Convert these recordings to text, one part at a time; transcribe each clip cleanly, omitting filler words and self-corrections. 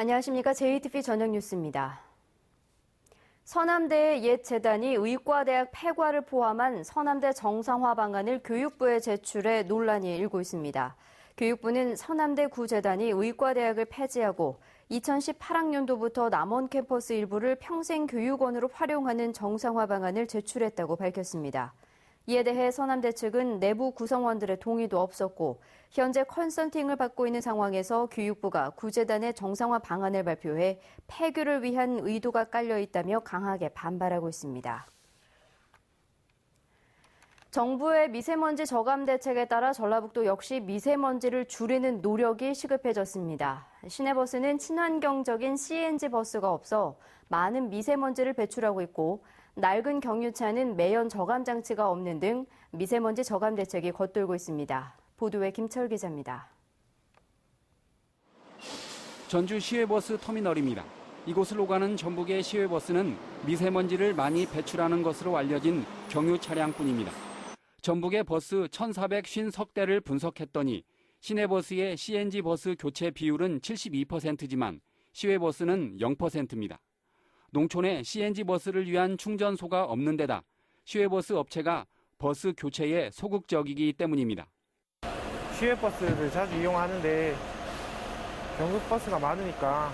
안녕하십니까. JTBC 저녁 뉴스입니다. 서남대의 옛 재단이 의과대학 폐과를 포함한 서남대 정상화 방안을 교육부에 제출해 논란이 일고 있습니다. 교육부는 서남대 구재단이 의과대학을 폐지하고 2018학년도부터 남원 캠퍼스 일부를 평생교육원으로 활용하는 정상화 방안을 제출했다고 밝혔습니다. 이에 대해 서남대 측은 내부 구성원들의 동의도 없었고 현재 컨설팅을 받고 있는 상황에서 교육부가 구재단의 정상화 방안을 발표해 폐교를 위한 의도가 깔려 있다며 강하게 반발하고 있습니다. 정부의 미세먼지 저감 대책에 따라 전라북도 역시 미세먼지를 줄이는 노력이 시급해졌습니다. 시내버스는 친환경적인 CNG 버스가 없어 많은 미세먼지를 배출하고 있고 낡은 경유차는 매연 저감 장치가 없는 등 미세먼지 저감 대책이 겉돌고 있습니다. 보도에 김철 기자입니다. 전주 시외버스 터미널입니다. 이곳을 오가는 전북의 시외버스는 미세먼지를 많이 배출하는 것으로 알려진 경유 차량뿐입니다. 전북의 버스 1,453대를 분석했더니 시내버스의 CNG 버스 교체 비율은 72%지만 시외버스는 0%입니다. 농촌에 CNG 버스를 위한 충전소가 없는 데다 시외버스 업체가 버스 교체에 소극적이기 때문입니다. 시외버스를 자주 이용하는데 경유버스가 많으니까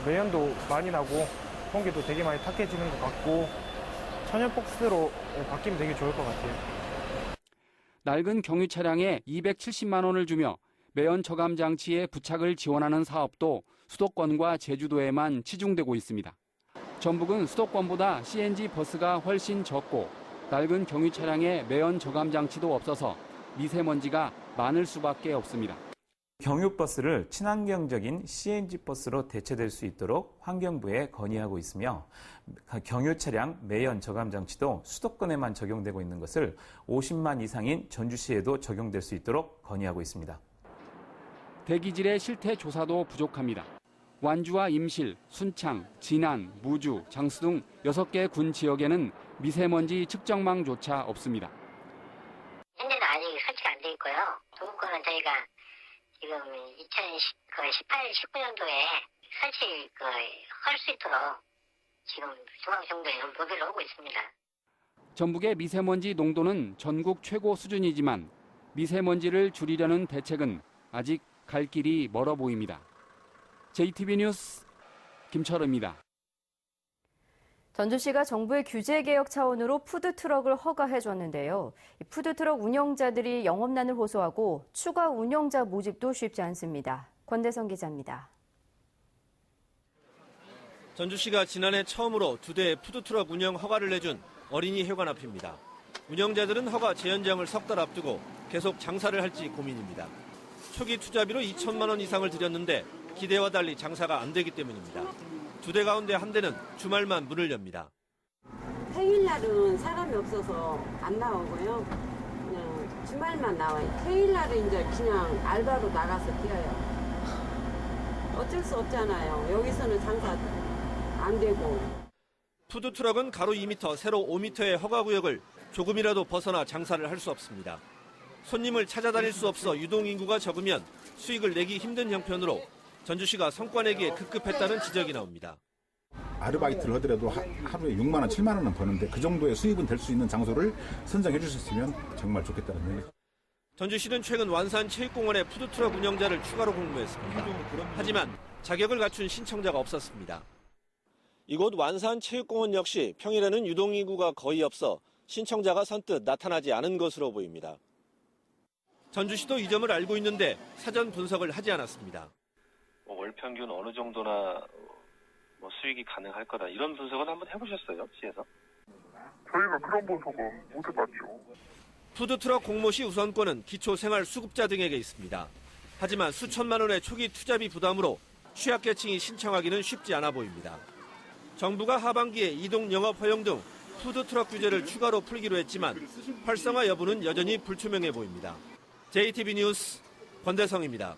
매연도 많이 나고 공기도 되게 많이 탁해지는 것 같고 천연버스로 바뀌면 되게 좋을 것 같아요. 낡은 경유 차량에 270만 원을 주며 매연 저감 장치의 부착을 지원하는 사업도 수도권과 제주도에만 치중되고 있습니다. 전북은 수도권보다 CNG 버스가 훨씬 적고 낡은 경유 차량에 매연 저감 장치도 없어서 미세먼지가 많을 수밖에 없습니다. 경유버스를 친환경적인 CNG 버스로 대체될 수 있도록 환경부에 건의하고 있으며 경유 차량 매연 저감 장치도 수도권에만 적용되고 있는 것을 50만 이상인 전주시에도 적용될 수 있도록 건의하고 있습니다. 대기질의 실태 조사도 부족합니다. 완주와 임실, 순창, 진안, 무주, 장수 등 6개 군 지역에는 미세먼지 측정망조차 없습니다. 현재는 아직 설치가 안 돼 있고요. 도구권은 저희가 지금 2018, 19년도에 할 수 있도록 지금 중앙정부에 노력을 하고 있습니다. 전북의 미세먼지 농도는 전국 최고 수준이지만 미세먼지를 줄이려는 대책은 아직 갈 길이 멀어 보입니다. JTBC 뉴스 김철우입니다. 전주시가 정부의 규제 개혁 차원으로 푸드트럭을 허가해줬는데요. 푸드트럭 운영자들이 영업난을 호소하고 추가 운영자 모집도 쉽지 않습니다. 권대성 기자입니다. 전주시가 지난해 처음으로 2대 푸드트럭 운영 허가를 내준 어린이 해관 앞입니다. 운영자들은 허가 재연장을 석 달 앞두고 계속 장사를 할지 고민입니다. 초기 투자비로 2천만 원 이상을 들였는데 기대와 달리 장사가 안 되기 때문입니다. 2대 가운데 한 대는 주말만 문을 엽니다. 평일날은 사람이 없어서 안 나오고요. 그냥 주말만 나와요. 평일날은 이제 그냥 알바로 나가서 뛰어요. 어쩔 수 없잖아요. 여기서는 장사 안 되고. 푸드트럭은 가로 2m, 세로 5m의 허가구역을 조금이라도 벗어나 장사를 할 수 없습니다. 손님을 찾아다닐 수 없어 유동인구가 적으면 수익을 내기 힘든 형편으로 전주시가 성과 내기에 급급했다는 지적이 나옵니다. 아르바이트를 하더라도 하루에 6만 원, 7만 원은 버는데 그 정도의 수입은 될 수 있는 장소를 선정해 주셨으면 정말 좋겠다는 얘기. 전주시는 최근 완산 체육공원에 푸드트럭 운영자를 추가로 공모했습니다. 하지만 자격을 갖춘 신청자가 없었습니다. 이곳 완산 체육공원 역시 평일에는 유동인구가 거의 없어 신청자가 선뜻 나타나지 않은 것으로 보입니다. 전주시도 이 점을 알고 있는데 사전 분석을 하지 않았습니다. 월 평균 어느 정도나 수익이 가능할 거다 이런 분석은 한번 해보셨어요, 시에서? 저희가 그런 분석은 못 해봤죠. 푸드트럭 공모 시 우선권은 기초생활수급자 등에게 있습니다. 하지만 수천만 원의 초기 투자비 부담으로 취약계층이 신청하기는 쉽지 않아 보입니다. 정부가 하반기에 이동 영업 허용 등 푸드트럭 규제를 추가로 풀기로 했지만 활성화 여부는 여전히 불투명해 보입니다. JTBC 뉴스 권대성입니다.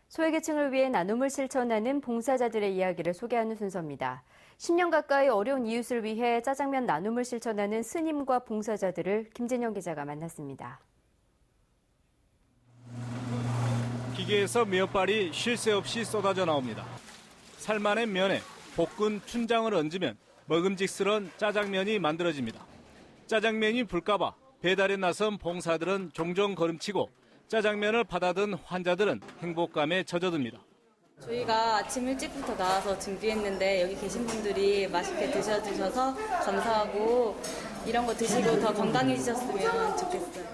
소외계층을 위해 나눔을 실천하는 봉사자들의 이야기를 소개하는 순서입니다. 10년 가까이 어려운 이웃을 위해 짜장면 나눔을 실천하는 스님과 봉사자들을 김진영 기자가 만났습니다. 기계에서 면발이 쉴 새 없이 쏟아져 나옵니다. 살만한 면에 볶은 춘장을 얹으면 먹음직스러운 짜장면이 만들어집니다. 짜장면이 불까봐 배달에 나선 봉사들은 종종 걸음치고 짜장면을 받아든 환자들은 행복감에 젖어듭니다. 저희가 아침 일찍부터 나와서 준비했는데 여기 계신 분들이 맛있게 드셔주셔서 감사하고 이런 거 드시고 더 건강해지셨으면 좋겠어요.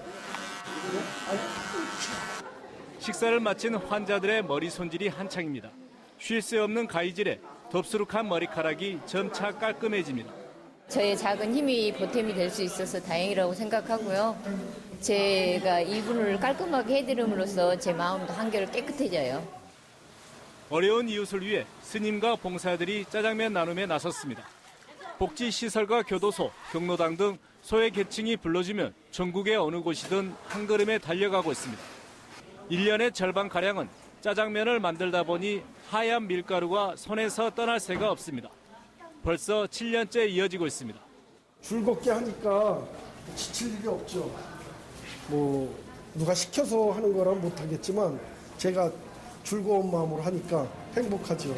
식사를 마친 환자들의 머리 손질이 한창입니다. 쉴 새 없는 가위질에 덥수룩한 머리카락이 점차 깔끔해집니다. 저의 작은 힘이 보탬이 될 수 있어서 다행이라고 생각하고요. 제가 이분을 깔끔하게 해드림으로써 제 마음도 한결 깨끗해져요. 어려운 이웃을 위해 스님과 봉사들이 짜장면 나눔에 나섰습니다. 복지시설과 교도소, 경로당 등 소외 계층이 불러주면 전국의 어느 곳이든 한 걸음에 달려가고 있습니다. 1년의 절반가량은 짜장면을 만들다 보니 하얀 밀가루가 손에서 떠날 새가 없습니다. 벌써 7년째 이어지고 있습니다. 즐겁게 하니까 지칠 일이 없죠. 누가 시켜서 하는 거란 못하겠지만 제가 즐거운 마음으로 하니까 행복하죠.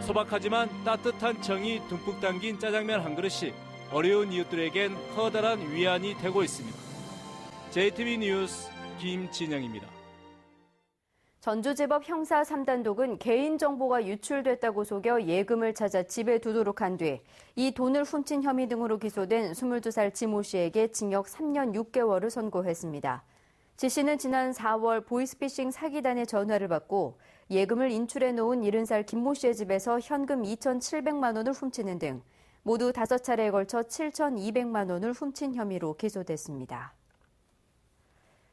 소박하지만 따뜻한 정이 듬뿍 담긴 짜장면 한 그릇이 어려운 이웃들에겐 커다란 위안이 되고 있습니다. JTBC 뉴스 김진영입니다. 전주지법 형사 3단독은 개인정보가 유출됐다고 속여 예금을 찾아 집에 두도록 한 뒤 이 돈을 훔친 혐의 등으로 기소된 22살 지모 씨에게 징역 3년 6개월을 선고했습니다. 지 씨는 지난 4월 보이스피싱 사기단의 전화를 받고 예금을 인출해 놓은 70살 김모 씨의 집에서 현금 2,700만 원을 훔치는 등 모두 5차례에 걸쳐 7,200만 원을 훔친 혐의로 기소됐습니다.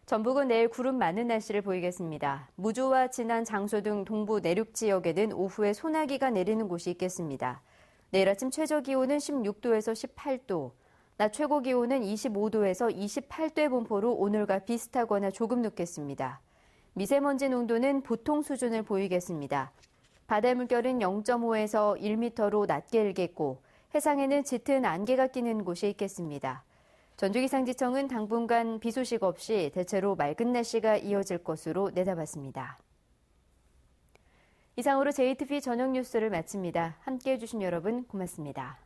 전북은 내일 구름 많은 날씨를 보이겠습니다. 무주와 진안, 장소 등 동부 내륙 지역에는 오후에 소나기가 내리는 곳이 있겠습니다. 내일 아침 최저 기온은 16도에서 18도, 낮 최고 기온은 25도에서 28도의 분포로 오늘과 비슷하거나 조금 높겠습니다. 미세먼지 농도는 보통 수준을 보이겠습니다. 바다 물결은 0.5에서 1m로 낮게 일겠고 해상에는 짙은 안개가 끼는 곳이 있겠습니다. 전주기상지청은 당분간 비 소식 없이 대체로 맑은 날씨가 이어질 것으로 내다봤습니다. 이상으로 JTBC 저녁 뉴스를 마칩니다. 함께해 주신 여러분 고맙습니다.